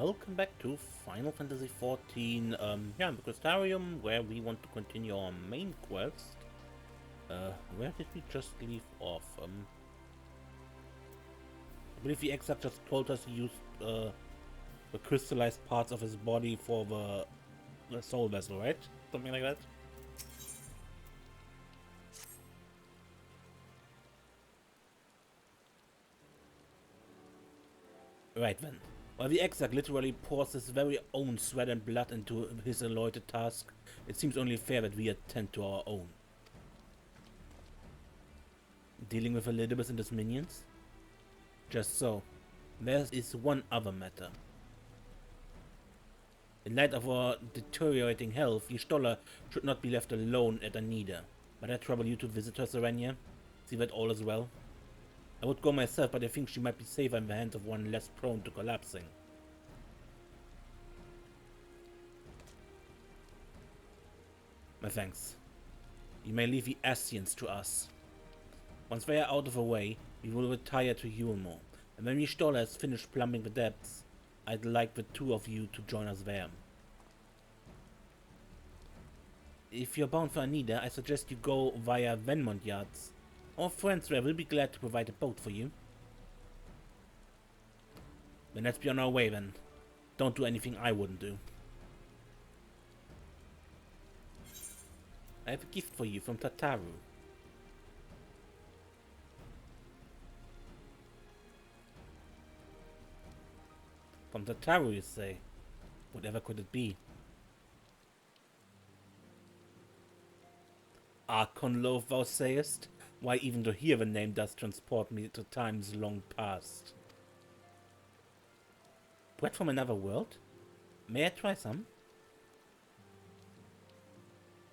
welcome back to Final Fantasy XIV, yeah, the Crystarium, where we want to continue our main quest. Where did we just leave off? I believe the XIV just told us he used the crystallized parts of his body for the soul vessel, right? Something like that? Right then. While the exarch literally pours his very own sweat and blood into his allotted task, it seems only fair that we attend to our own. Dealing with Elidibus and his minions? Just so. There is one other matter. In light of our deteriorating health, Y'shtola should not be left alone at Anyder. Might I trouble you to visit her, Serenia? See that all is well? I would go myself, but I think she might be safer in the hands of one less prone to collapsing. My thanks. You may leave the Scions to us. Once they are out of the way, we will retire to Yulmo, and when Y'shtola has finished plumbing the depths, I'd like the two of you to join us there. If you're bound for Anyder, I suggest you go via Venmont Yards. Our friends there will be glad to provide a boat for you. Then let's be on our way then. Don't do anything I wouldn't do. I have a gift for you from Tataru. From Tataru, you say? Whatever could it be? Archon loaf, thou sayest? Why, even to hear the name does transport me to times long past. Bread from another world? May I try some?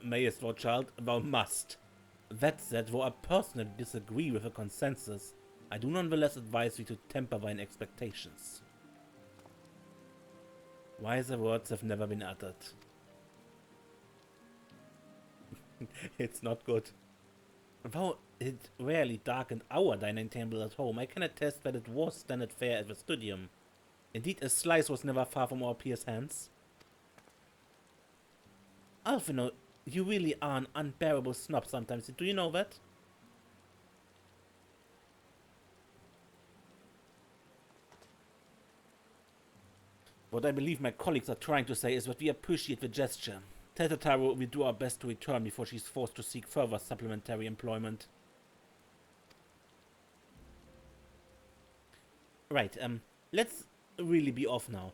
Mayest thou, child, thou must. That said, though I personally disagree with the consensus, I do nonetheless advise thee to temper thine expectations. Wiser words have never been uttered. It's not good. Though it rarely darkened our dining table at home, I can attest that it was standard fare at the studium. Indeed, a slice was never far from our peers' hands. Alphino, you really are an unbearable snob sometimes, do you know that? What I believe my colleagues are trying to say is that we appreciate the gesture. Tell Tataru we do our best to return before she's forced to seek further supplementary employment. Right, let's really be off now.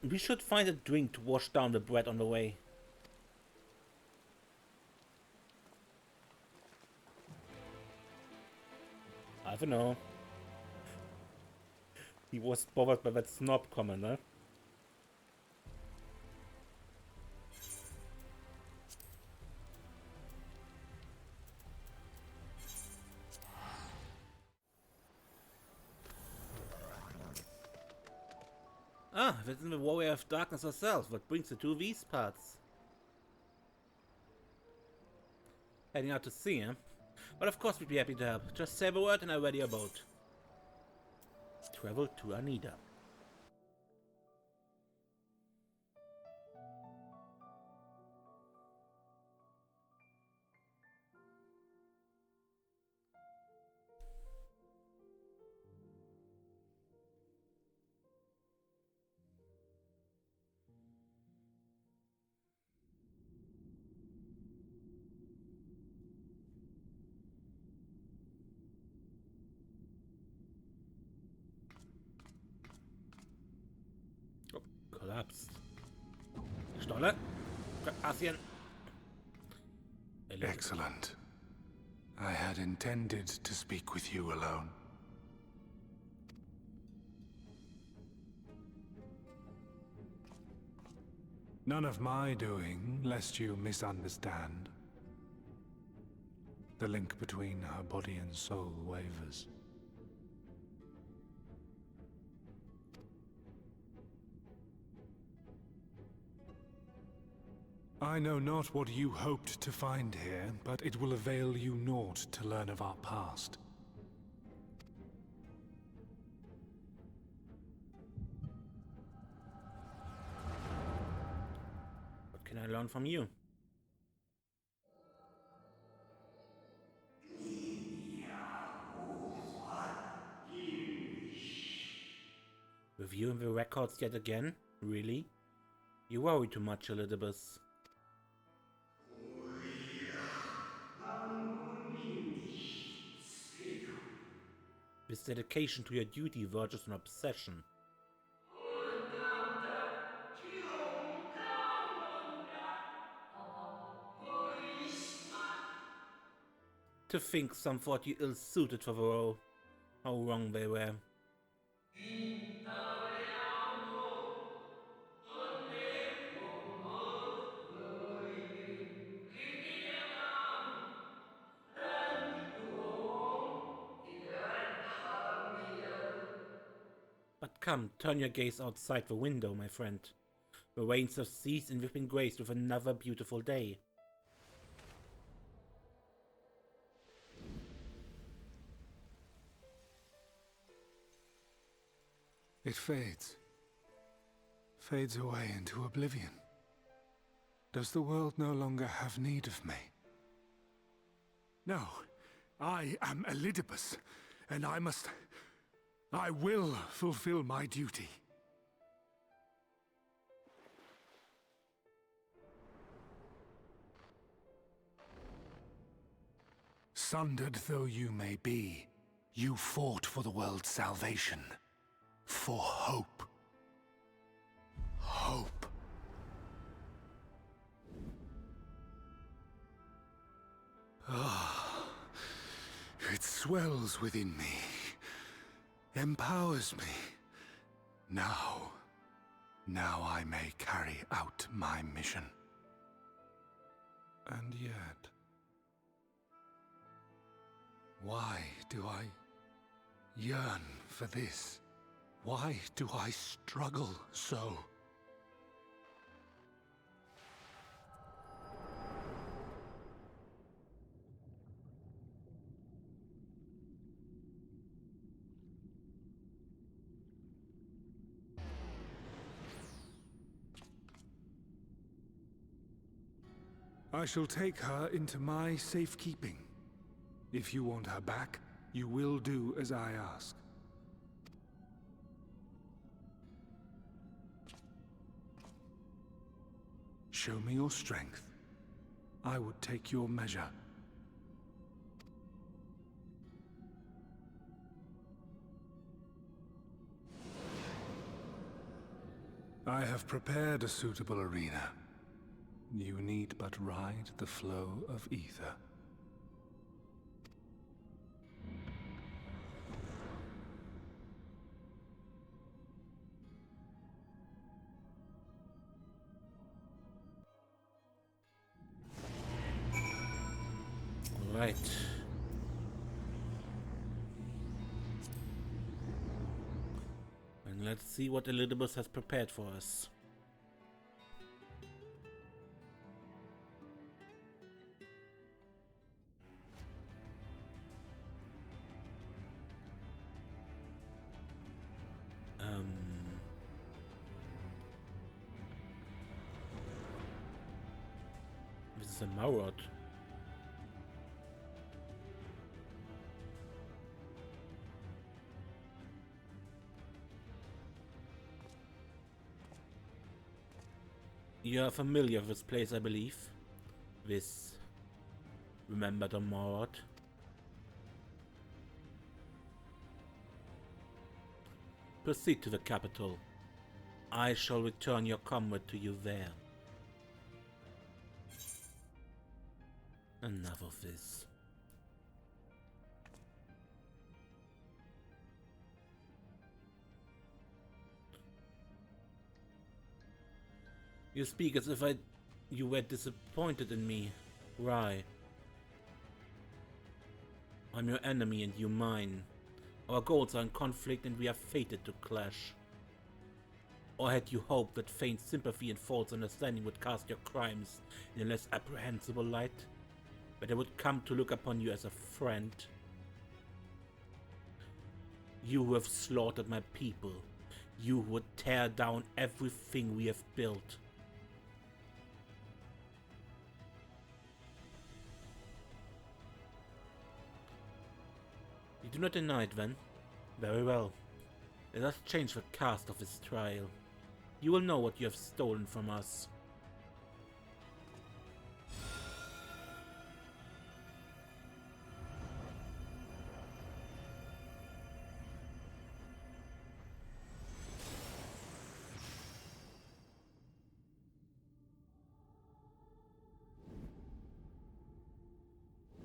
We should find a drink to wash down the bread on the way. I don't know. He was bothered by that snob comment, huh? Ah, that's the warrior of darkness herself. What brings her to these parts? Heading out to sea, huh? But of course we'd be happy to help. Just say the word and I'll ready a boat. Travel to Anyder. Oh, collapsed. Stolle. Asien. Excellent. I had intended to speak with you alone. None of my doing, lest you misunderstand. The link between her body and soul wavers. I know not what you hoped to find here, but it will avail you naught to learn of our past. I learn from you. Reviewing the records yet again? Really? You worry too much, Elidibus. This dedication to your duty verges on obsession. To think some thought you ill-suited for the role. How wrong they were. But come, turn your gaze outside the window, my friend. The rains have ceased and we've been graced with another beautiful day. It fades. Fades away into oblivion. Does the world no longer have need of me? No. I am Elidibus, and I will fulfill my duty. Sundered though you may be, you fought for the world's salvation. For hope. Hope. Ah, it swells within me, empowers me. Now I may carry out my mission. And yet, why do I yearn for this? Why do I struggle so? I shall take her into my safekeeping. If you want her back, you will do as I ask. Show me your strength. I would take your measure. I have prepared a suitable arena. You need but ride the flow of ether. Right. And let's see what Elidibus has prepared for us. This is a Marot. You are familiar with this place, I believe. This Remember the Marot. Proceed to the capital. I shall return your comrade to you there. Enough of this. You speak as if you were disappointed in me, Rai. I'm your enemy and you mine. Our goals are in conflict and we are fated to clash. Or had you hoped that faint sympathy and false understanding would cast your crimes in a less apprehensible light? That I would come to look upon you as a friend? You who have slaughtered my people. You who would tear down everything we have built. do not deny it, then. Very well. Let us change the cast of this trial. You will know what you have stolen from us.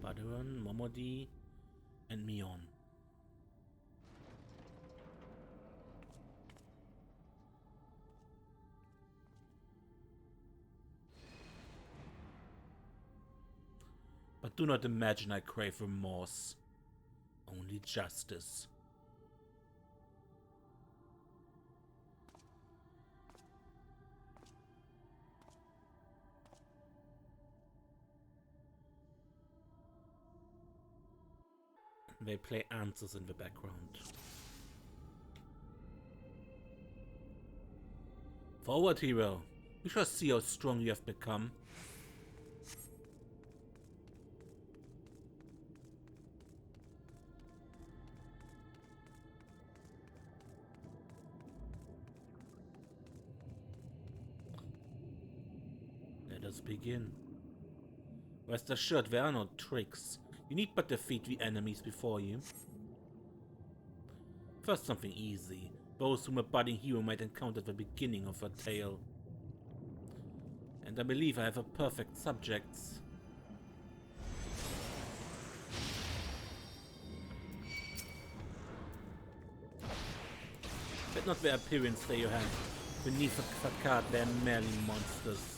Baderon, Momodi, and Mion. But do not imagine I crave remorse. Only justice. They play answers in the background. Forward, hero. We shall see how strong you have become. Let us begin. Rest assured, there are no tricks. You need but defeat the enemies before you. First, something easy. Those whom a budding hero might encounter at the beginning of her tale. And I believe I have a perfect subjects. Let not their appearance stay your hand. Beneath the facade they are merely monsters.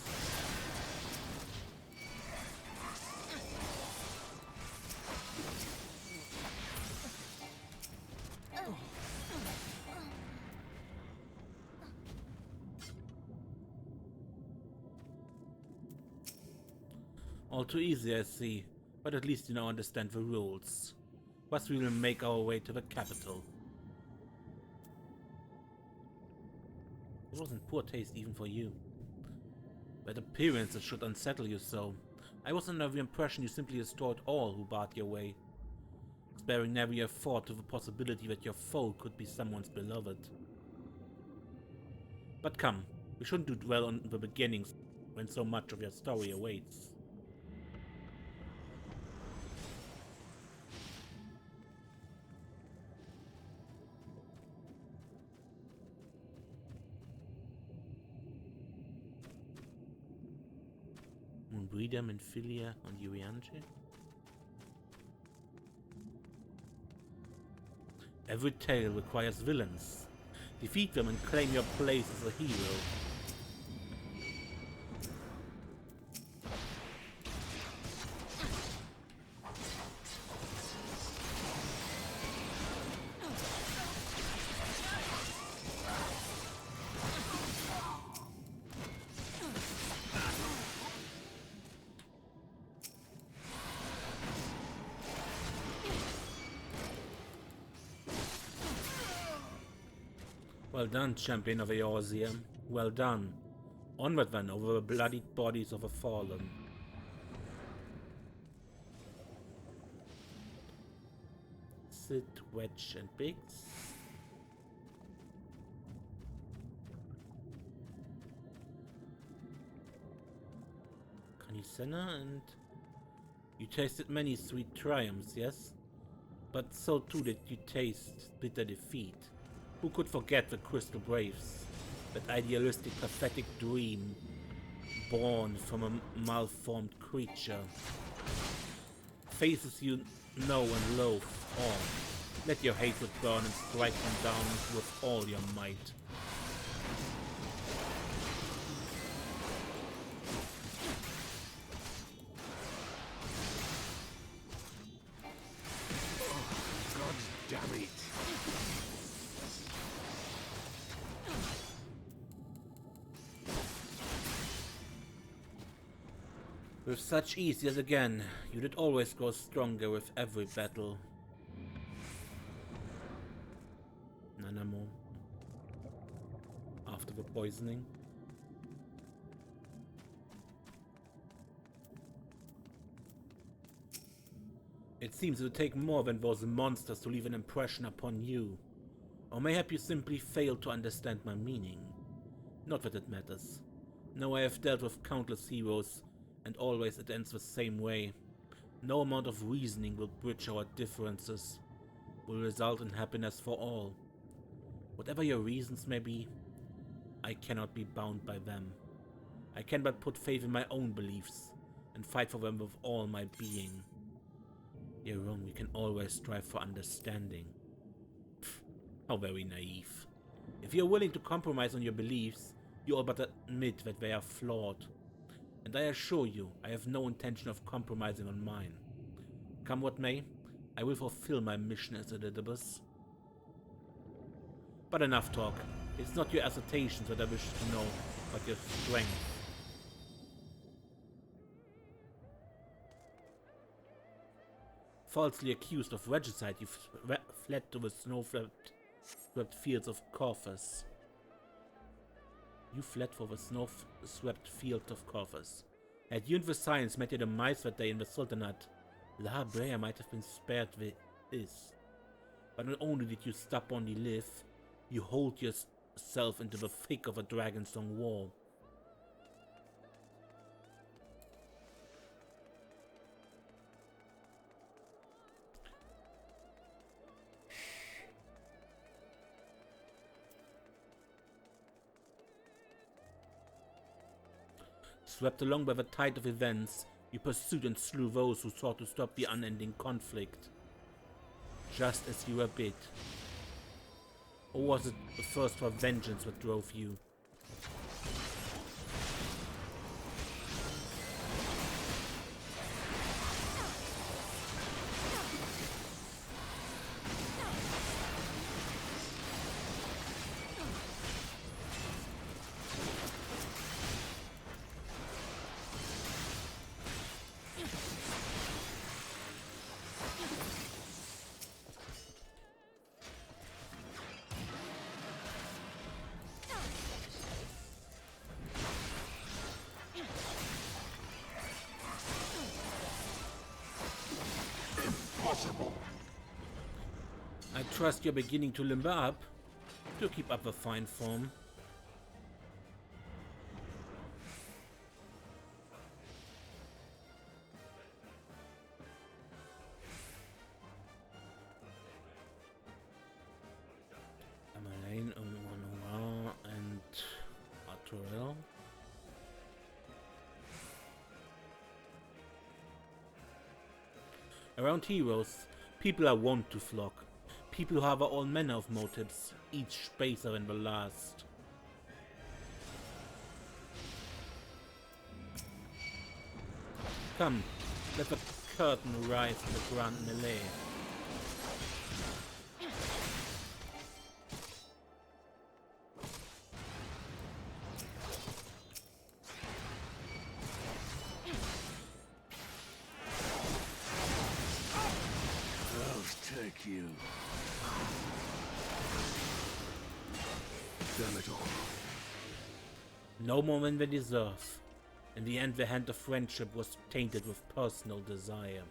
All too easy, I see, but at least you now understand the rules. Thus we will make our way to the capital. It was in poor taste even for you. That appearances should unsettle you so. I was under the impression you simply destroyed all who barred your way, sparing never a thought to the possibility that your foe could be someone's beloved. But come, we shouldn't do dwell on the beginnings when so much of your story awaits. Breedam and Filia on Urianche. Every tale requires villains. Defeat them and claim your place as a hero. Well done, champion of Eorzea. Well done. Onward then, over the bloodied bodies of the fallen. Sit, Wedge, and Biggs. Canisena, and you tasted many sweet triumphs, yes? But so too did you taste bitter defeat. Who could forget the Crystal Braves? That idealistic, pathetic dream born from a malformed creature. Faces you know and loathe all. Let your hatred burn and strike them down with all your might. Oh, God damn it. With such ease yet again, you did always grow stronger with every battle. Nanamo. After the poisoning. It seems it would take more than those monsters to leave an impression upon you. Or mayhap you simply failed to understand my meaning. Not that it matters. No, I have dealt with countless heroes, and always it ends the same way. No amount of reasoning will bridge our differences, will result in happiness for all. Whatever your reasons may be, I cannot be bound by them. I can but put faith in my own beliefs, and fight for them with all my being. You're wrong, we can always strive for understanding. Pfft, how very naive. If you're willing to compromise on your beliefs, you all but admit that they are flawed. And I assure you, I have no intention of compromising on mine. Come what may, I will fulfill my mission as Elidibus. But enough talk. It's not your assertions that I wish to know, but your strength. Falsely accused of regicide, you fled to the snow-swept fields of Corvus. You fled for the snow-swept fields of Corvus. Had you and the Scions met your demise that day in the Sultanate, La Brea might have been spared this. But not only did you stubbornly live, you hold yourself into the thick of a Dragonsong war. Swept along by the tide of events, you pursued and slew those who sought to stop the unending conflict. Just as you were bid. Or was it the thirst for vengeance that drove you? I trust you're beginning to limber up. Do keep up the fine form. Amaline, and Arturel. Around heroes, people are wont to flock. People who have all manner of motives, each baser than the last. Come, let the curtain rise in the grand melee. Take you. Damn it all. No more than they deserve. In the end, the hand of friendship was tainted with personal desire.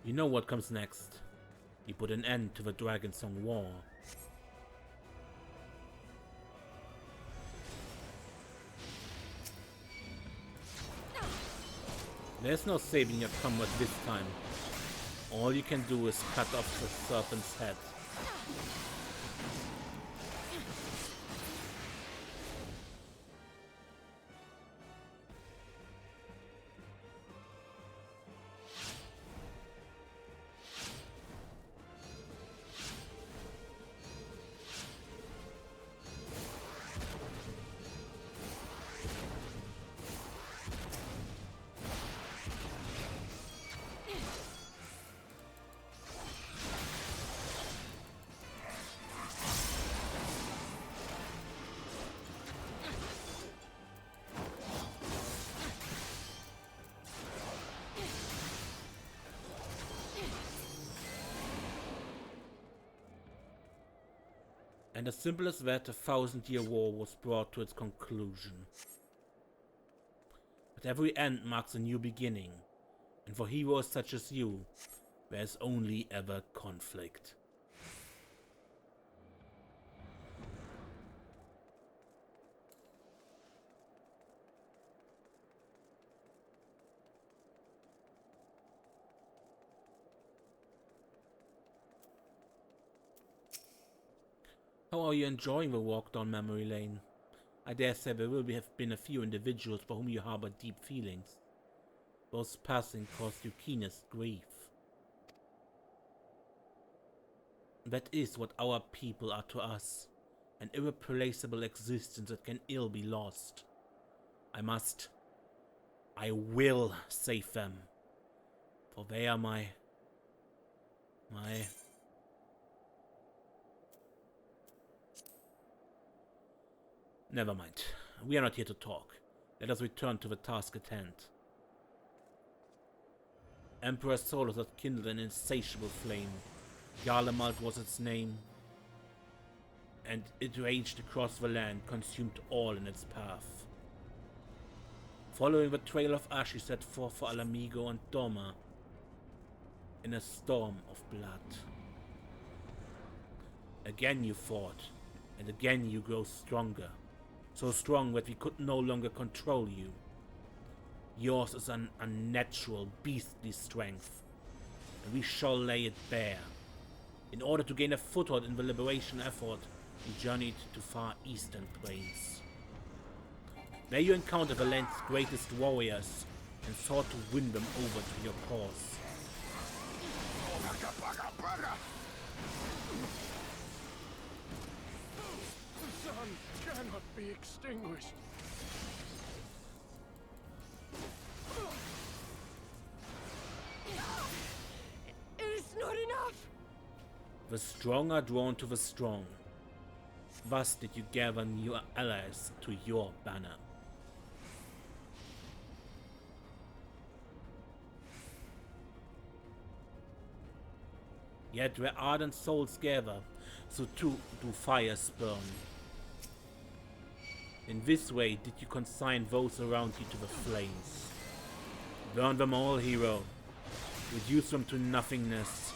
You know what comes next. You put an end to the Dragonsong War. There's no saving your combat this time. All you can do is cut off the serpent's head. And as simple as that, a 1000-year war was brought to its conclusion. But every end marks a new beginning, and for heroes such as you, there is only ever conflict. How are you enjoying the walk down memory lane? I dare say there will have been a few individuals for whom you harbor deep feelings. Those passing caused you keenest grief. That is what our people are to us, an irreplaceable existence that can ill be lost. I will save them, for they are my... Never mind. We are not here to talk. Let us return to the task at hand. Emperor Solus had kindled an insatiable flame. Garlemald was its name, and it raged across the land, consumed all in its path. Following the trail of ash, he set forth for Alamigo and Doma in a storm of blood. Again you fought, and again you grow stronger. So strong that we could no longer control you. Yours is an unnatural, beastly strength, and we shall lay it bare. In order to gain a foothold in the liberation effort, you journeyed to far eastern plains. There you encountered the land's greatest warriors, and sought to win them over to your cause. The sun cannot be extinguished. It is not enough! The strong are drawn to the strong. Thus did you gather new allies to your banner. Yet where ardent souls gather, so too do fires burn. In this way did you consign those around you to the flames. Burn them all, hero. Reduce them to nothingness,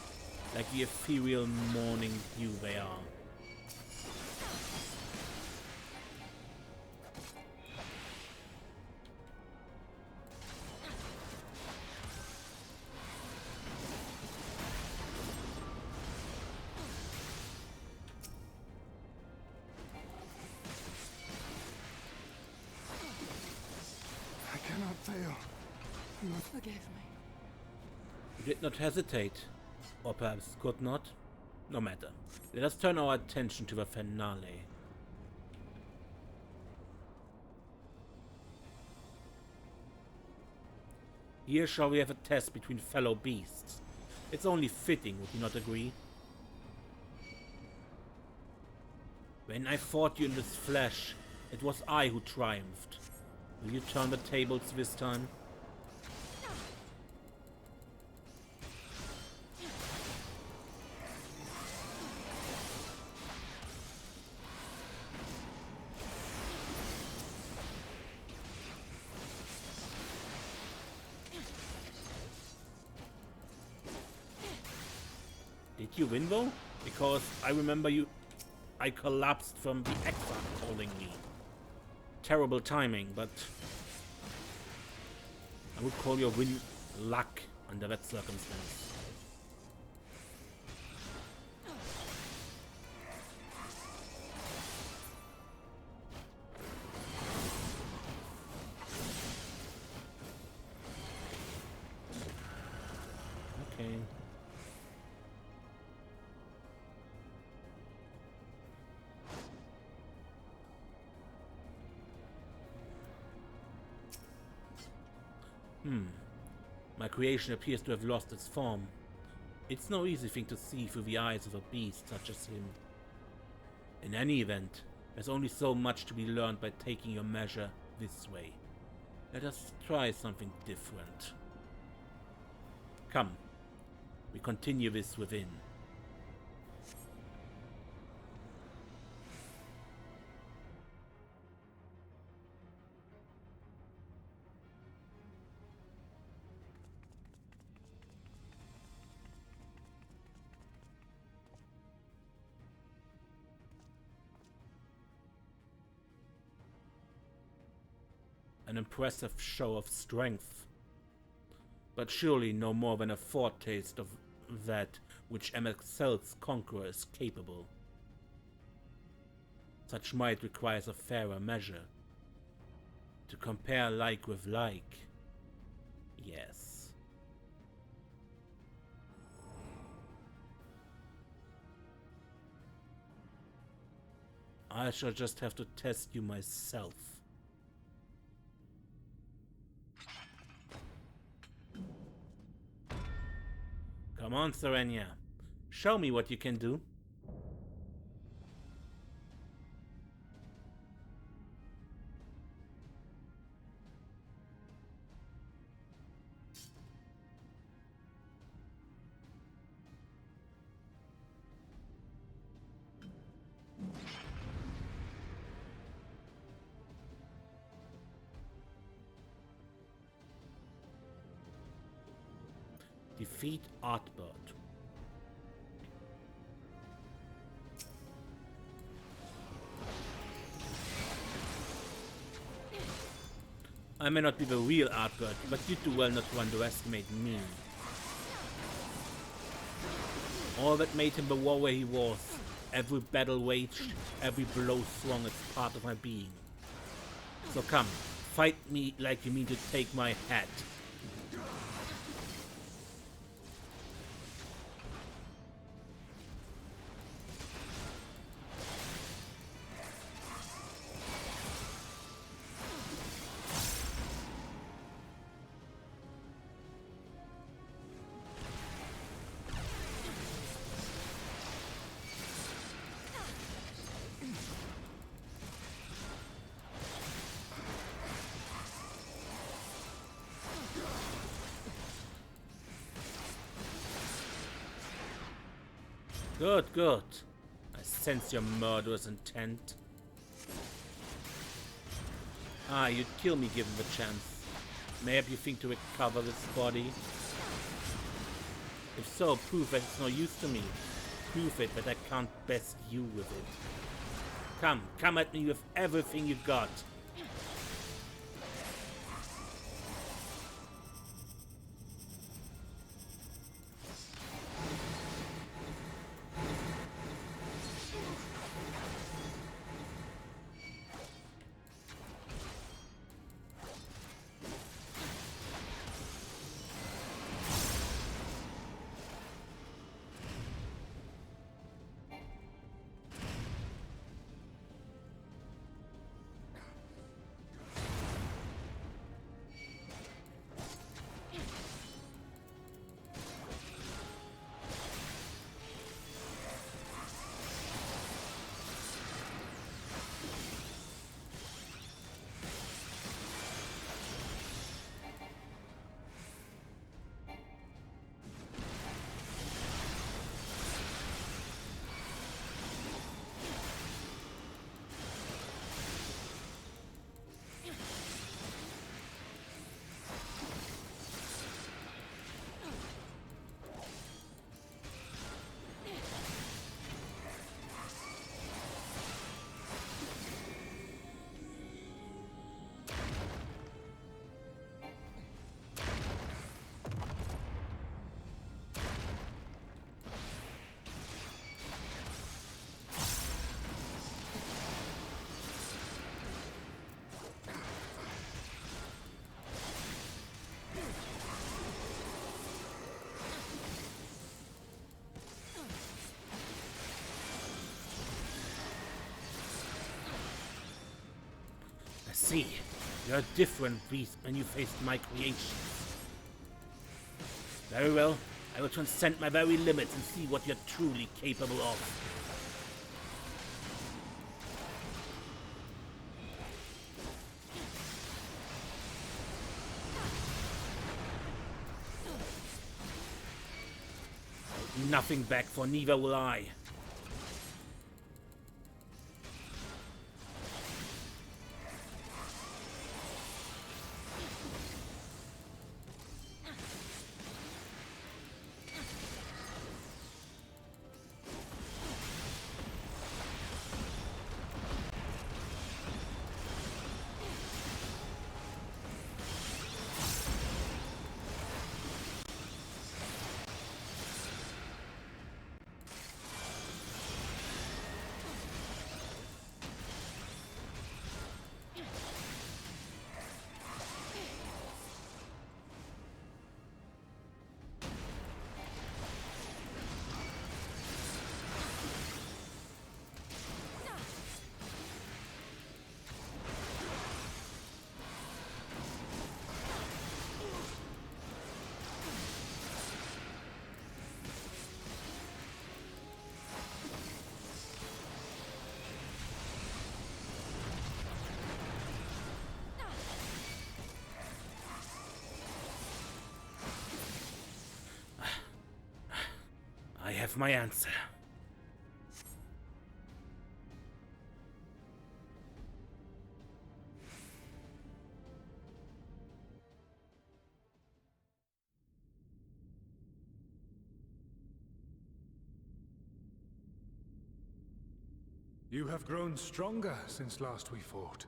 like the ethereal morning dew they are. I cannot fail. Forgive me. You did not hesitate, or perhaps could not. No matter. Let us turn our attention to the finale. Here shall we have a test between fellow beasts. It's only fitting, would you not agree? When I fought you in this flesh, it was I who triumphed. Will you turn the tables this time? Did you win though? Because I remember I collapsed from the XIV holding me. Terrible timing, but I would call your win luck under that circumstance. Okay. My creation appears to have lost its form. It's no easy thing to see through the eyes of a beast such as him. In any event, there's only so much to be learned by taking your measure this way. Let us try something different. Come, we continue this within. An impressive show of strength, but surely no more than a foretaste of that which MSQ's conqueror is capable. Such might requires a fairer measure. To compare like with like, yes. I shall just have to test you myself. Come on, Serenia. Show me what you can do. Defeat Artbird. I may not be the real Artbird, but you do well not to underestimate me. All that made him the warrior he was, every battle waged, every blow swung is part of my being. So come, fight me like you mean to take my hat. Good, good. I sense your murderous intent. Ah, you'd kill me given the chance. Maybe you think to recover this body? If so, prove that it's no use to me. Prove it that I can't best you with it. Come at me with everything you've got. See, you're a different beast when you faced my creation. Very well, I will transcend my very limits and see what you're truly capable of. Nothing back, for neither will I. have my answer. You have grown stronger since last we fought.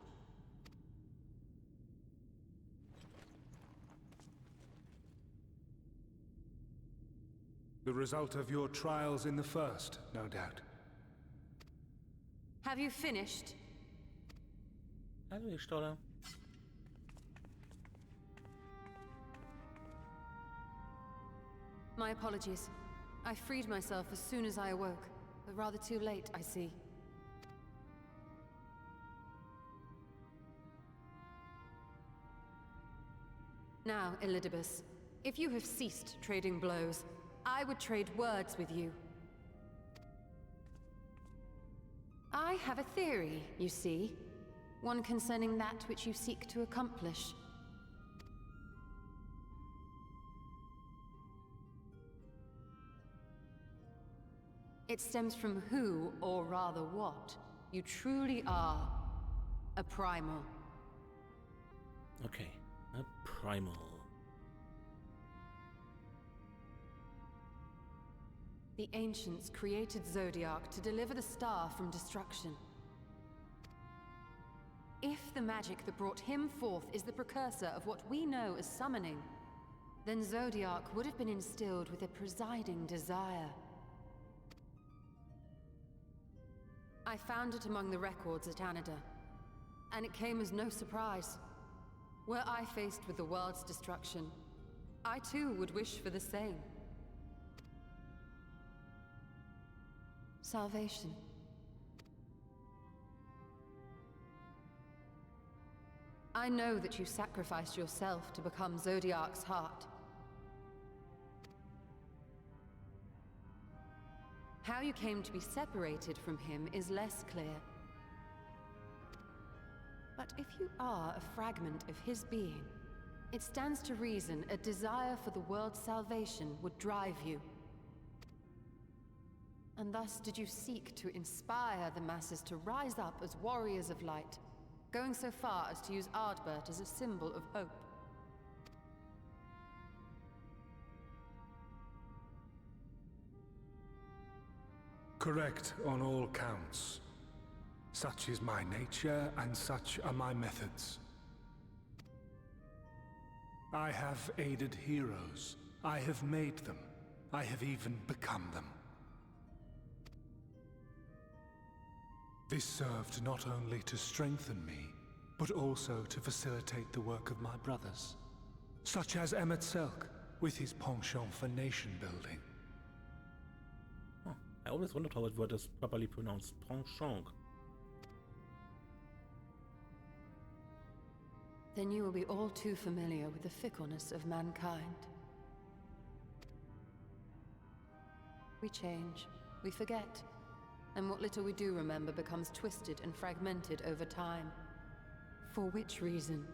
The result of your trials in the first, no doubt. Have you finished? Hallo, ihr Stoller. My apologies. I freed myself as soon as I awoke, but rather too late, I see. Now, Elidibus, if you have ceased trading blows, I would trade words with you. I have a theory, you see. One concerning that which you seek to accomplish. It stems from who, or rather what, you truly are. A primal. Okay, a primal. The ancients created Zodiac to deliver the star from destruction. If the magic that brought him forth is the precursor of what we know as summoning, then Zodiac would have been instilled with a presiding desire. I found it among the records at Anyder, and it came as no surprise. Were I faced with the world's destruction, I too would wish for the same. Salvation. I know that you sacrificed yourself to become Zodiac's heart. How you came to be separated from him is less clear. But if you are a fragment of his being, it stands to reason a desire for the world's salvation would drive you. And thus did you seek to inspire the masses to rise up as warriors of light, going so far as to use Ardbert as a symbol of hope. Correct on all counts. Such is my nature, and such are my methods. I have aided heroes. I have made them. I have even become them. This served not only to strengthen me, but also to facilitate the work of my brothers, such as Emmett Selk, with his penchant for nation building. Huh. I always wondered how it was properly pronounced. Penchant. Then you will be all too familiar with the fickleness of mankind. We change, we forget, and what little we do remember becomes twisted and fragmented over time. For which reason,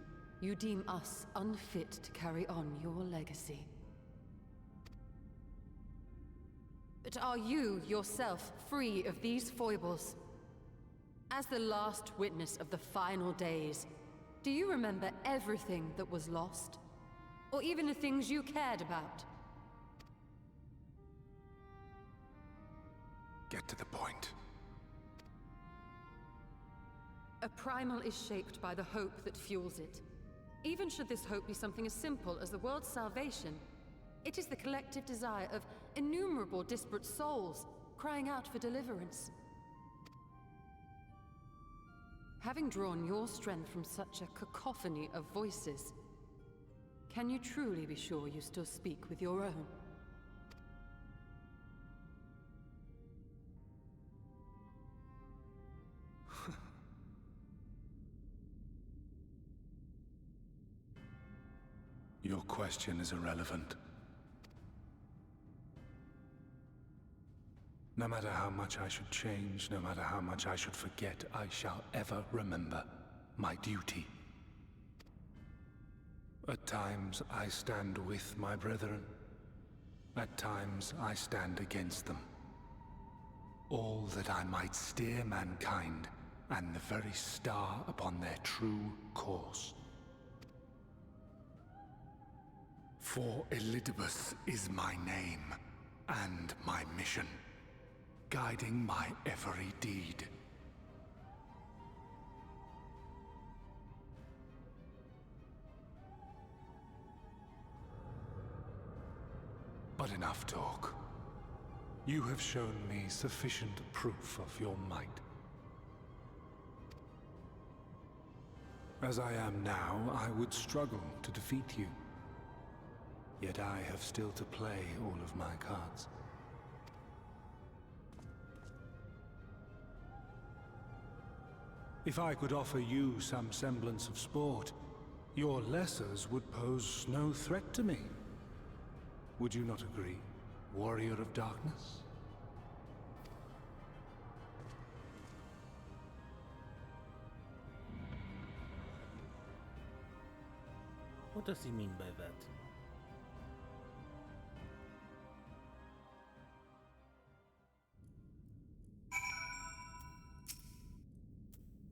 you deem us unfit to carry on your legacy. But are you, yourself, free of these foibles? As the last witness of the final days, do you remember everything that was lost? Or even the things you cared about? Get to the point. A primal is shaped by the hope that fuels it. Even should this hope be something as simple as the world's salvation, it is the collective desire of innumerable disparate souls crying out for deliverance. Having drawn your strength from such a cacophony of voices, can you truly be sure you still speak with your own? Your question is irrelevant. No matter how much I should change, no matter how much I should forget, I shall ever remember my duty. At times I stand with my brethren. At times I stand against them. all that I might steer mankind and the very star upon their true course. For Elidibus is my name and my mission, guiding my every deed. But enough talk. You have shown me sufficient proof of your might. As I am now, I would struggle to defeat you. Yet I have still to play all of my cards. If I could offer you some semblance of sport, your lessers would pose no threat to me. Would you not agree, warrior of darkness? What does he mean by that?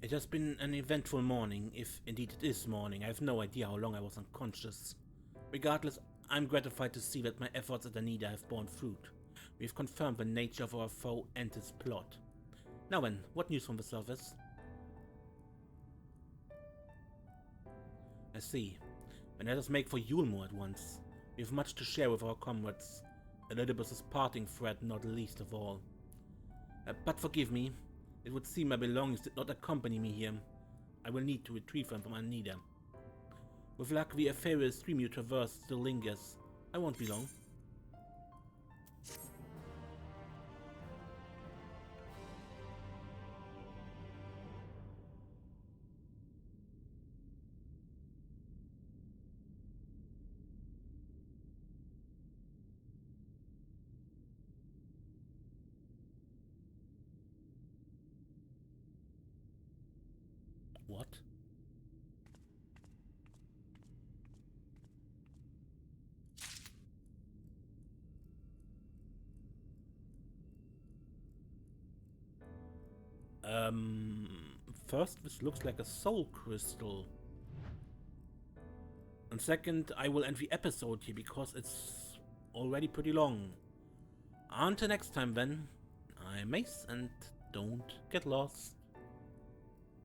It has been an eventful morning, if indeed it is morning. I have no idea how long I was unconscious. Regardless, I'm gratified to see that my efforts at Anyder have borne fruit. We've confirmed the nature of our foe and his plot. Now then, what news from the surface? I see. Then let us make for Yulmore at once. We have much to share with our comrades. Elidibus' parting threat not least of all. But forgive me, it would seem my belongings did not accompany me here. I will need to retrieve them from Anyder. With luck, the ethereal stream you traversed still lingers. I won't be long. What? First, this looks like a soul crystal. And second, I will end the episode here because it's already pretty long. Until next time then, I'm Mace and don't get lost.